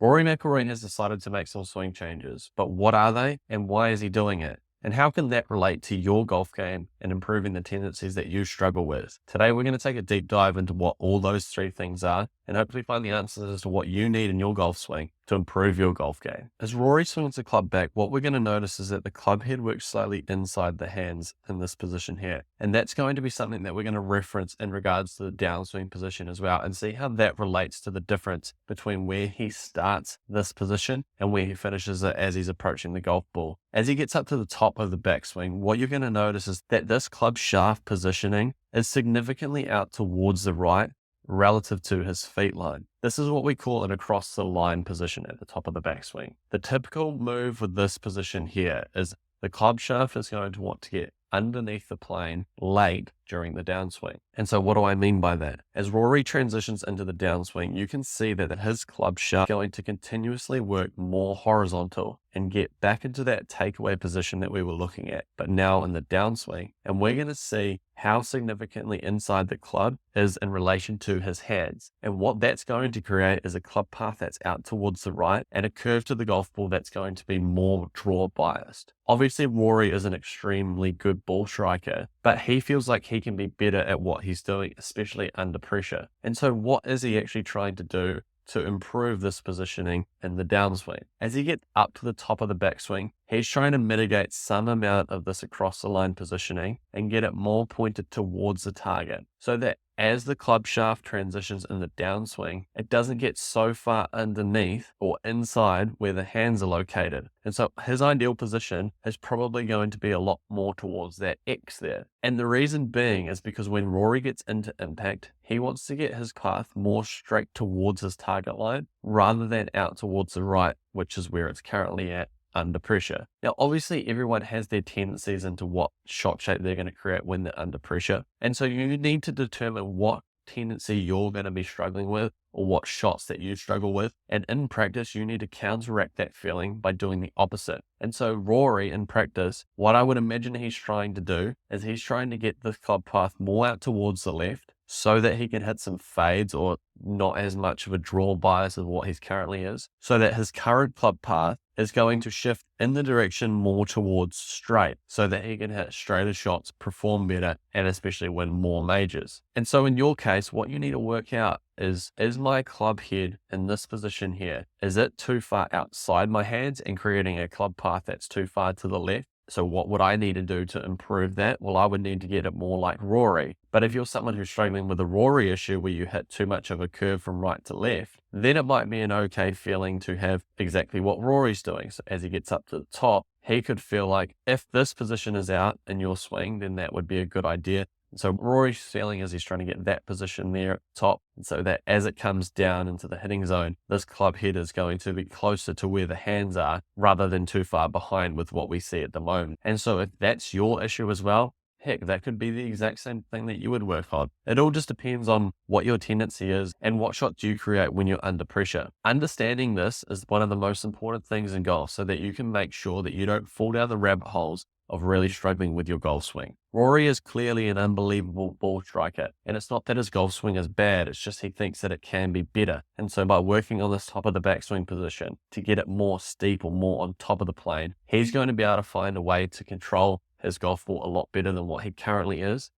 Rory McIlroy has decided to make some swing changes, but what are they and why is he doing it? And how can that relate to your golf game and improving the tendencies that you struggle with? Today, we're going to take a deep dive into what all those three things are and hopefully find the answers as to what you need in your golf swing to improve your golf game. As Rory swings the club back, what we're going to notice is that the club head works slightly inside the hands in this position here. And that's going to be something that we're going to reference in regards to the downswing position as well and see how that relates to the difference between where he starts this position and where he finishes it as he's approaching the golf ball. As he gets up to the top of the backswing, what you're going to notice is that this club shaft positioning is significantly out towards the right relative to his feet line. This is what we call an across the line position at the top of the backswing. The typical move with this position here is the club shaft is going to want to get underneath the plane late during the downswing. And so what do I mean by that? As Rory transitions into the downswing, you can see that his club shaft is going to continuously work more horizontal and get back into that takeaway position that we were looking at, but now in the downswing. And we're going to see how significantly inside the club is in relation to his hands. And what that's going to create is a club path that's out towards the right and a curve to the golf ball that's going to be more draw biased. Obviously, Rory is an extremely good ball striker, but he feels like he can be better at what he's doing, especially under pressure. And so what is he actually trying to do to improve this positioning in the downswing? As he gets up to the top of the backswing, he's trying to mitigate some amount of this across the line positioning and get it more pointed towards the target so that as the club shaft transitions in the downswing, it doesn't get so far underneath or inside where the hands are located. And so his ideal position is probably going to be a lot more towards that X there. And the reason being is because when Rory gets into impact, he wants to get his path more straight towards his target line rather than out towards the right, which is where it's currently at under pressure. Now, obviously, everyone has their tendencies into what shot shape they're going to create when they're under pressure. And so you need to determine what tendency you're going to be struggling with or what shots that you struggle with. And in practice, you need to counteract that feeling by doing the opposite. And so Rory in practice, what I would imagine he's trying to do is he's trying to get the club path more out towards the left so that he can hit some fades or not as much of a draw bias as what he currently is, so that his current club path is going to shift in the direction more towards straight so that he can hit straighter shots, perform better, and especially win more majors. And so in your case, what you need to work out is my club head in this position here, is it too far outside my hands and creating a club path that's too far to the left? So what would I need to do to improve that? Well, I would need to get it more like Rory. But if you're someone who's struggling with a Rory issue where you hit too much of a curve from right to left, then it might be an okay feeling to have exactly what Rory's doing. So as he gets up to the top, he could feel like if this position is out in your swing, then that would be a good idea. So Rory's feeling is he's trying to get that position there at the top, and so that as it comes down into the hitting zone, this club head is going to be closer to where the hands are rather than too far behind with what we see at the moment. And so if that's your issue as well, heck, that could be the exact same thing that you would work on. It all just depends on what your tendency is and what shots you create when you're under pressure. Understanding this is one of the most important things in golf so that you can make sure that you don't fall down the rabbit holes of really struggling with your golf swing. Rory is clearly an unbelievable ball striker, and it's not that his golf swing is bad, it's just he thinks that it can be better. And so by working on this top of the backswing position to get it more steep or more on top of the plane, he's going to be able to find a way to control his golf ball a lot better than what he currently is.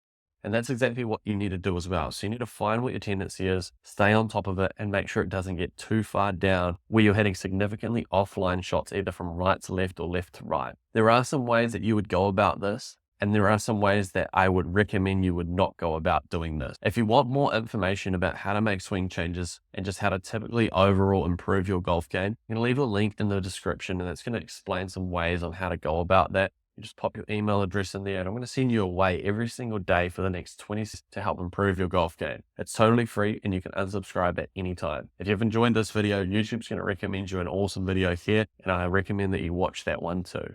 And that's exactly what you need to do as well. So you need to find what your tendency is, stay on top of it, and make sure it doesn't get too far down where you're hitting significantly offline shots, either from right to left or left to right. There are some ways that you would go about this, and there are some ways that I would recommend you would not go about doing this. If you want more information about how to make swing changes and just how to typically overall improve your golf game, I'm going to leave a link in the description, and it's going to explain some ways on how to go about that. You just pop your email address in there and I'm going to send you away every single day for the next 20 to help improve your golf game. It's totally free and you can unsubscribe at any time. If you've enjoyed this video, YouTube's going to recommend you an awesome video here, and I recommend that you watch that one too.